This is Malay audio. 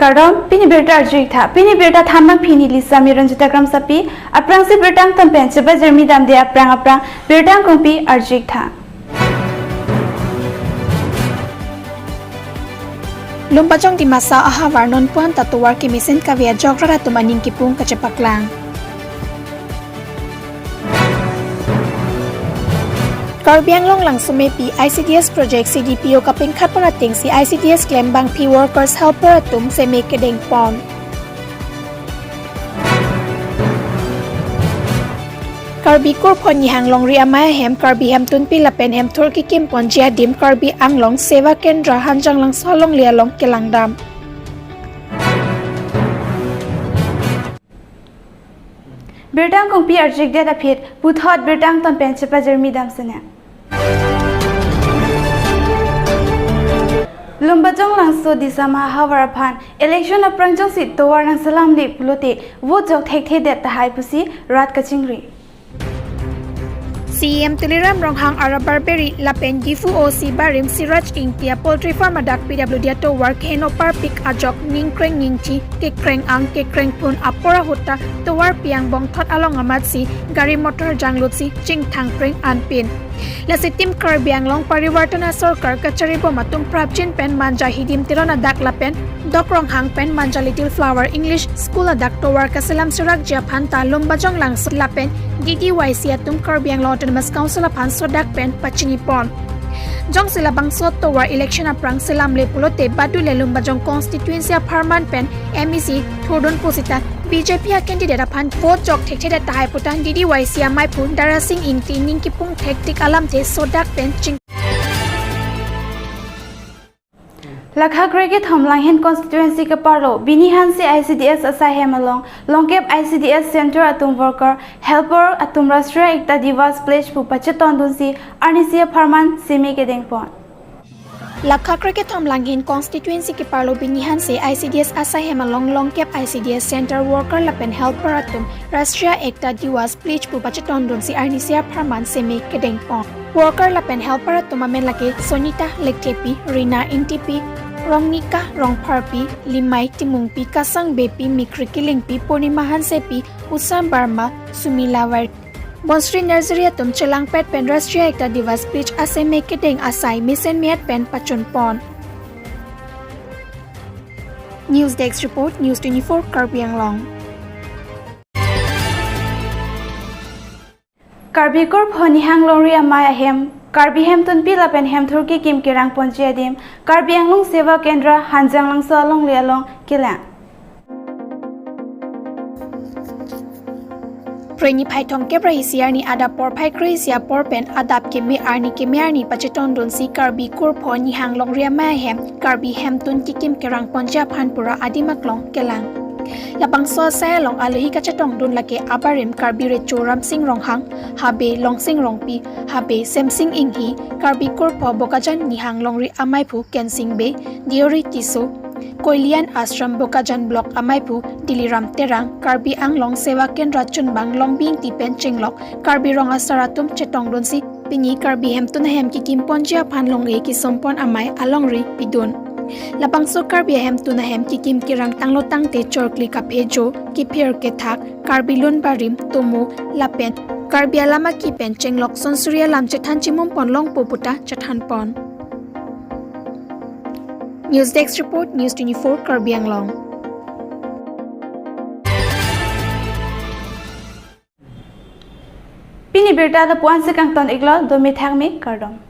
Karom pini berta arjik tha pini berta thamang pini lisa miranjita kram sapi aprang si bertang tampen coba jermi dam dia aprang bertang kongpi arjik tha Lumpajong di masa aha warnon puan tatuwar ki mesin kavia jograra tumaning kipung kacepaklang. Karbianglong lang sumepi ICDS project CDPO kaping kaparating si ICDS Klembang P Workers Helper atum se mekedeng pon. Karbi kurpon yihang long ri amaya hem karbi hem tunpi lapen hem turki kim pon jiadim karbi anglong seva kendra hanjang lang solong lialong kelangdam. bertang kongpi arjik dia dapit puthot bertang tampen coba jermi dam sene Lumbajong langso di sama hawarapan election aprang jong sit towar nang salam li pulote vote jok thek the det tahai pusi rat kachingri CM Tuliram Ronghang Arabarberi Lapen Gifu OC Barim Siraj Ingtia Poultry Farm Adak PWD to work Heno Parpik Ajok Ning Kreng Ningchi Kekreng Ang Kekreng Pun Apora Hutta to war Piang Bong Thot Along Amatsi Gari Motor Janglutsi Ching Thang Kreng Anpin Lasitim Karbiang Long Pariwartana Sorkar Kacharibo Matum Prabchin Pen Manja Hidim Tirona Dak Lapen Dok Ronghang Pen Manja Little Flower English School Adak to war Kasalam Surak Japanta Lumbajong Lang Lapen DDYC Atum Karbiang Long Autonomous Council of Hansodak Pen Pachinipon Jong sila bangsot to war election aprang silam le pulote badu le Lumbajong constituency of Harman Pen MEC Thodon Posita BJP candidate apan vote jok thek thek tahai putan DDYC amai pun darasing inti ningkipung thektik alam te sodak pen ching Lakha Grege Thomlang Hen constituency ka parlo binihan se ICDS asai hemalong longkep ICDS center atum worker helper atum rashtriya ekta divas pledge pu pacheton dunsi arnisia farman semi ke dengpon Lakha Grege Thomlang Hen constituency ki parlo binihan se ICDS asai hemalong longkep ICDS center worker lapen helper atum rashtriya ekta divas pledge pu pacheton dunsi arnisia farman semi ke dengpon worker lapen helper atum amen lake Sonita Lektepi Rina Intipi Rongnika Rongparpi Limai Timungpi Kasang Bepi Mikrikilingpi Purnimahan Sepi Usam Barma Sumilawar Bonsri Nursery Atum Chelang Pet Pen Rashtriya Ekta Divas Pledge Ase Mekedeng Asai Misen Miat Pen Pachun Pon News Desk Report News 24 Karbianglong Karbi Korp Honihang Longri Amaya Hem Karbi Hem Tunpi Lapen Hem Turki Kim Kirang Ponchiadim Karbi Anglong Seva Kendra Hanjang Lang Salong Lialong Kilang Preni Paitong Kebra Isiarni Ada Por Pai Krisia Porpen Adap Kemi Arni Pacheton Donsi Karbi Korp Honihang Longri Amaya Hem Karbi Hem Tunki Kim Kirang Ponchia Phanpura Adimaklong Kelang Labang so saya long aluhi kacatong dun lake abarim karbi recho ramsing ronghang habe longsing rongpi habe semsing inghi karbi korpo bokajan nihang longri amaipu kensing be diori tiso koilian ashram bokajan block amaipu diliram terang karbi anglong sewa kendra chunbang longbing tipen chinglok karbi rong asaratum chetong dunsi pini karbi hemtun hem ki kimponjia phanlong e ki sompon amai alongri pidun Labang so karbi hem tuna hem ki kim kirang tanglo tangte chorkli ka phejo ki pher ke thak karbi lun barim tomo lapen karbi alama ki pen chenglok sonsuria lam chethan chimum ponlong poputa chethan pon News Desk Report News 24 Karbianglong Pini berta da puan se kang ton iglo do me thak me kardom